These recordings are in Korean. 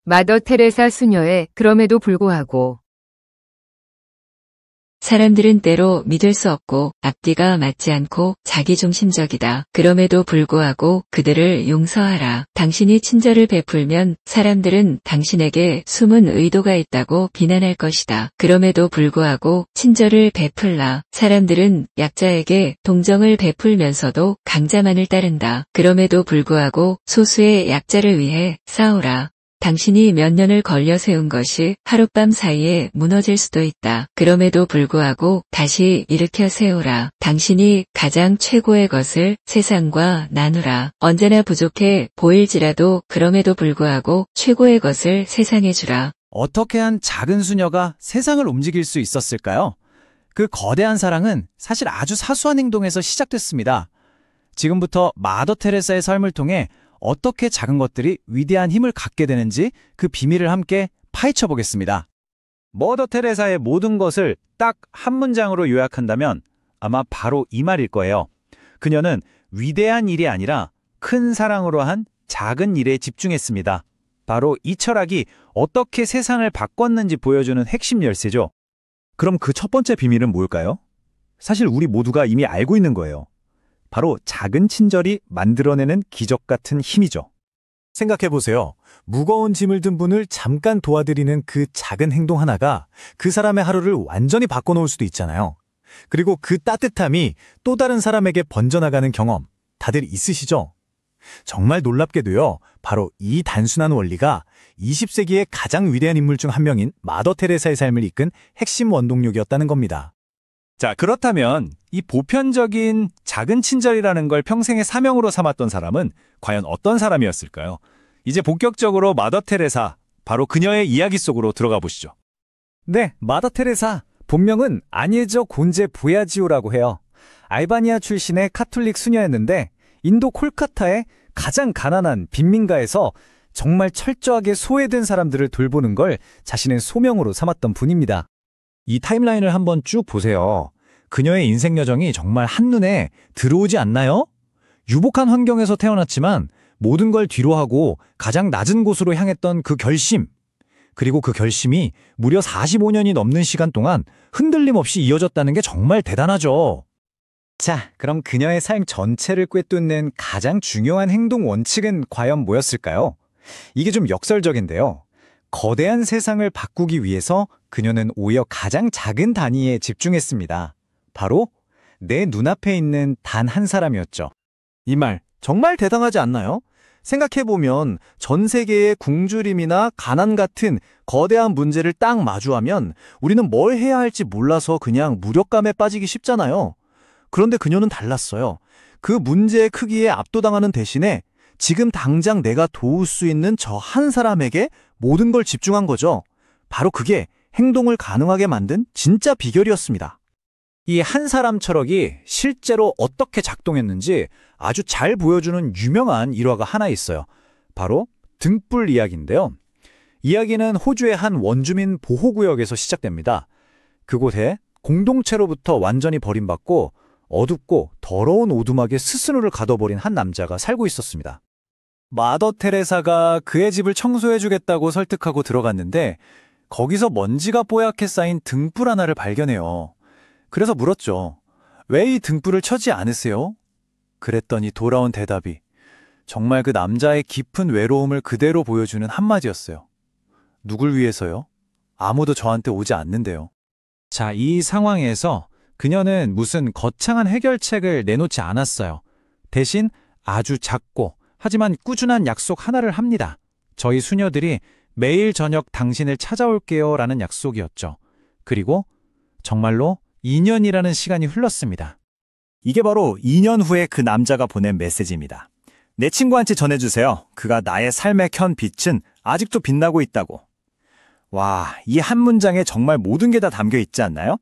마더 테레사 수녀의 그럼에도 불구하고. 사람들은 때로 믿을 수 없고 앞뒤가 맞지 않고 자기중심적이다. 그럼에도 불구하고 그들을 용서하라. 당신이 친절을 베풀면 사람들은 당신에게 숨은 의도가 있다고 비난할 것이다. 그럼에도 불구하고 친절을 베풀라. 사람들은 약자에게 동정을 베풀면서도 강자만을 따른다. 그럼에도 불구하고 소수의 약자를 위해 싸우라. 당신이 몇 년을 걸려 세운 것이 하룻밤 사이에 무너질 수도 있다. 그럼에도 불구하고 다시 일으켜 세우라. 당신이 가장 최고의 것을 세상과 나누라. 언제나 부족해 보일지라도 그럼에도 불구하고 최고의 것을 세상에 주라. 어떻게 한 작은 수녀가 세상을 움직일 수 있었을까요? 그 거대한 사랑은 사실 아주 사소한 행동에서 시작됐습니다. 지금부터 마더 테레사의 삶을 통해 어떻게 작은 것들이 위대한 힘을 갖게 되는지 그 비밀을 함께 파헤쳐 보겠습니다. 머더 테레사의 모든 것을 딱 한 문장으로 요약한다면 아마 바로 이 말일 거예요. 그녀는 위대한 일이 아니라 큰 사랑으로 한 작은 일에 집중했습니다. 바로 이 철학이 어떻게 세상을 바꿨는지 보여주는 핵심 열쇠죠. 그럼 그 첫 번째 비밀은 뭘까요? 사실 우리 모두가 이미 알고 있는 거예요. 바로 작은 친절이 만들어내는 기적 같은 힘이죠. 생각해보세요. 무거운 짐을 든 분을 잠깐 도와드리는 그 작은 행동 하나가 그 사람의 하루를 완전히 바꿔놓을 수도 있잖아요. 그리고 그 따뜻함이 또 다른 사람에게 번져나가는 경험, 다들 있으시죠? 정말 놀랍게도요, 바로 이 단순한 원리가 20세기의 가장 위대한 인물 중 한 명인 마더 테레사의 삶을 이끈 핵심 원동력이었다는 겁니다. 자, 그렇다면 이 보편적인 작은 친절이라는 걸 평생의 사명으로 삼았던 사람은 과연 어떤 사람이었을까요? 이제 본격적으로 마더 테레사, 바로 그녀의 이야기 속으로 들어가 보시죠. 네, 마더 테레사, 본명은 아니에저 곤제 보야지오라고 해요. 알바니아 출신의 카톨릭 수녀였는데 인도 콜카타의 가장 가난한 빈민가에서 정말 철저하게 소외된 사람들을 돌보는 걸 자신의 소명으로 삼았던 분입니다. 이 타임라인을 한번 쭉 보세요. 그녀의 인생 여정이 정말 한눈에 들어오지 않나요? 유복한 환경에서 태어났지만 모든 걸 뒤로하고 가장 낮은 곳으로 향했던 그 결심, 그리고 그 결심이 무려 45년이 넘는 시간 동안 흔들림 없이 이어졌다는 게 정말 대단하죠. 자, 그럼 그녀의 삶 전체를 꿰뚫는 가장 중요한 행동 원칙은 과연 뭐였을까요? 이게 좀 역설적인데요. 거대한 세상을 바꾸기 위해서 그녀는 오히려 가장 작은 단위에 집중했습니다. 바로 내 눈앞에 있는 단 한 사람이었죠. 이 말 정말 대단하지 않나요? 생각해보면 전 세계의 굶주림이나 가난 같은 거대한 문제를 딱 마주하면 우리는 뭘 해야 할지 몰라서 그냥 무력감에 빠지기 쉽잖아요. 그런데 그녀는 달랐어요. 그 문제의 크기에 압도당하는 대신에 지금 당장 내가 도울 수 있는 저 한 사람에게 모든 걸 집중한 거죠. 바로 그게 행동을 가능하게 만든 진짜 비결이었습니다. 이 한 사람 철학이 실제로 어떻게 작동했는지 아주 잘 보여주는 유명한 일화가 하나 있어요. 바로 등불 이야기인데요. 이야기는 호주의 한 원주민 보호구역에서 시작됩니다. 그곳에 공동체로부터 완전히 버림받고 어둡고 더러운 오두막에 스스로를 가둬버린 한 남자가 살고 있었습니다. 마더 테레사가 그의 집을 청소해주겠다고 설득하고 들어갔는데 거기서 먼지가 뽀얗게 쌓인 등불 하나를 발견해요. 그래서 물었죠. 왜 이 등불을 켜지 않으세요? 그랬더니 돌아온 대답이 정말 그 남자의 깊은 외로움을 그대로 보여주는 한마디였어요. 누굴 위해서요? 아무도 저한테 오지 않는데요. 자, 이 상황에서 그녀는 무슨 거창한 해결책을 내놓지 않았어요. 대신 아주 작고 하지만 꾸준한 약속 하나를 합니다. 저희 수녀들이 매일 저녁 당신을 찾아올게요 라는 약속이었죠. 그리고 정말로 2년이라는 시간이 흘렀습니다. 이게 바로 2년 후에 그 남자가 보낸 메시지입니다. 내 친구한테 전해주세요. 그가 나의 삶에 켠 빛은 아직도 빛나고 있다고. 와, 이 한 문장에 정말 모든 게 다 담겨 있지 않나요?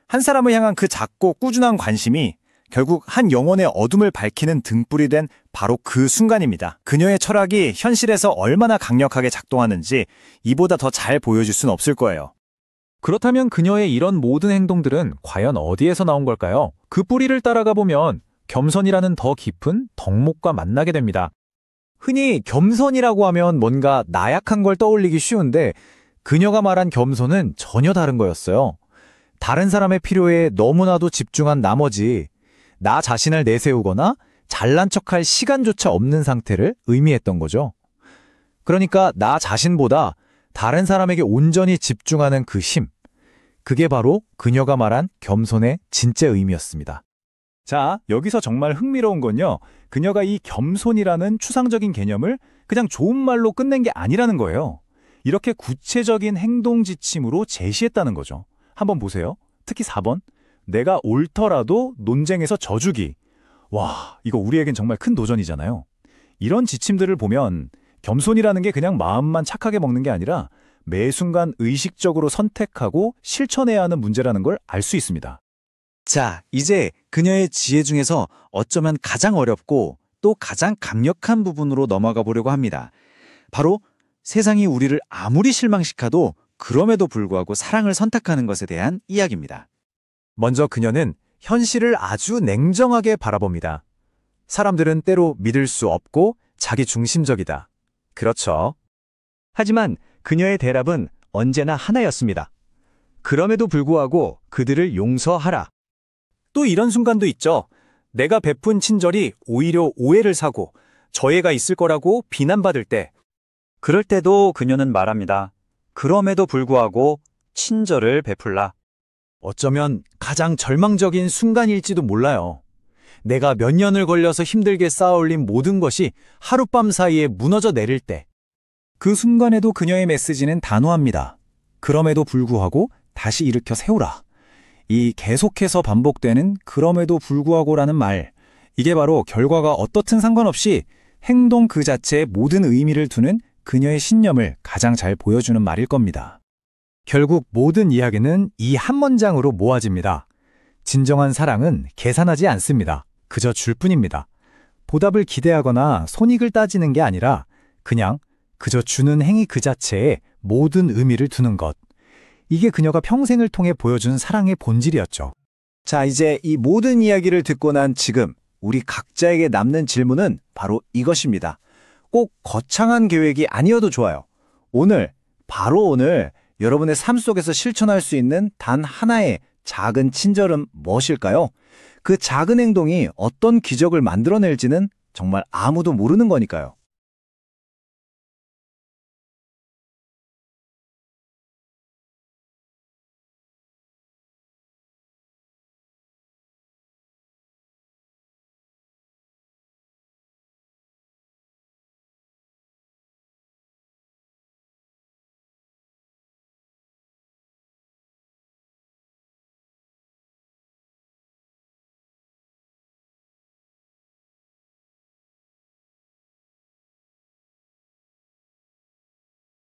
한 사람을 향한 그 작고 꾸준한 관심이 결국 한 영혼의 어둠을 밝히는 등불이 된 바로 그 순간입니다. 그녀의 철학이 현실에서 얼마나 강력하게 작동하는지 이보다 더 잘 보여줄 수는 없을 거예요. 그렇다면 그녀의 이런 모든 행동들은 과연 어디에서 나온 걸까요? 그 뿌리를 따라가 보면 겸손이라는 더 깊은 덕목과 만나게 됩니다. 흔히 겸손이라고 하면 뭔가 나약한 걸 떠올리기 쉬운데 그녀가 말한 겸손은 전혀 다른 거였어요. 다른 사람의 필요에 너무나도 집중한 나머지 나 자신을 내세우거나 잘난 척할 시간조차 없는 상태를 의미했던 거죠. 그러니까 나 자신보다 다른 사람에게 온전히 집중하는 그 힘, 그게 바로 그녀가 말한 겸손의 진짜 의미였습니다. 자, 여기서 정말 흥미로운 건요. 그녀가 이 겸손이라는 추상적인 개념을 그냥 좋은 말로 끝낸 게 아니라는 거예요. 이렇게 구체적인 행동 지침으로 제시했다는 거죠. 한번 보세요. 특히 4번. 내가 옳더라도 논쟁에서 져주기. 와, 이거 우리에겐 정말 큰 도전이잖아요. 이런 지침들을 보면 겸손이라는 게 그냥 마음만 착하게 먹는 게 아니라 매 순간 의식적으로 선택하고 실천해야 하는 문제라는 걸 알 수 있습니다. 자, 이제 그녀의 지혜 중에서 어쩌면 가장 어렵고 또 가장 강력한 부분으로 넘어가 보려고 합니다. 바로 세상이 우리를 아무리 실망시켜도 그럼에도 불구하고 사랑을 선택하는 것에 대한 이야기입니다. 먼저 그녀는 현실을 아주 냉정하게 바라봅니다. 사람들은 때로 믿을 수 없고 자기 중심적이다. 그렇죠. 하지만 그녀의 대답은 언제나 하나였습니다. 그럼에도 불구하고 그들을 용서하라. 또 이런 순간도 있죠. 내가 베푼 친절이 오히려 오해를 사고 저해가 있을 거라고 비난받을 때. 그럴 때도 그녀는 말합니다. 그럼에도 불구하고 친절을 베풀라. 어쩌면 가장 절망적인 순간일지도 몰라요. 내가 몇 년을 걸려서 힘들게 쌓아올린 모든 것이 하룻밤 사이에 무너져 내릴 때. 그 순간에도 그녀의 메시지는 단호합니다. 그럼에도 불구하고 다시 일으켜 세우라. 이 계속해서 반복되는 그럼에도 불구하고라는 말, 이게 바로 결과가 어떻든 상관없이 행동 그 자체에 모든 의미를 두는 그녀의 신념을 가장 잘 보여주는 말일 겁니다. 결국 모든 이야기는 이 한 문장으로 모아집니다. 진정한 사랑은 계산하지 않습니다. 그저 줄 뿐입니다. 보답을 기대하거나 손익을 따지는 게 아니라 그냥 그저 주는 행위 그 자체에 모든 의미를 두는 것. 이게 그녀가 평생을 통해 보여준 사랑의 본질이었죠. 자, 이제 이 모든 이야기를 듣고 난 지금 우리 각자에게 남는 질문은 바로 이것입니다. 꼭 거창한 계획이 아니어도 좋아요. 오늘, 바로 오늘 여러분의 삶 속에서 실천할 수 있는 단 하나의 작은 친절은 무엇일까요? 그 작은 행동이 어떤 기적을 만들어낼지는 정말 아무도 모르는 거니까요.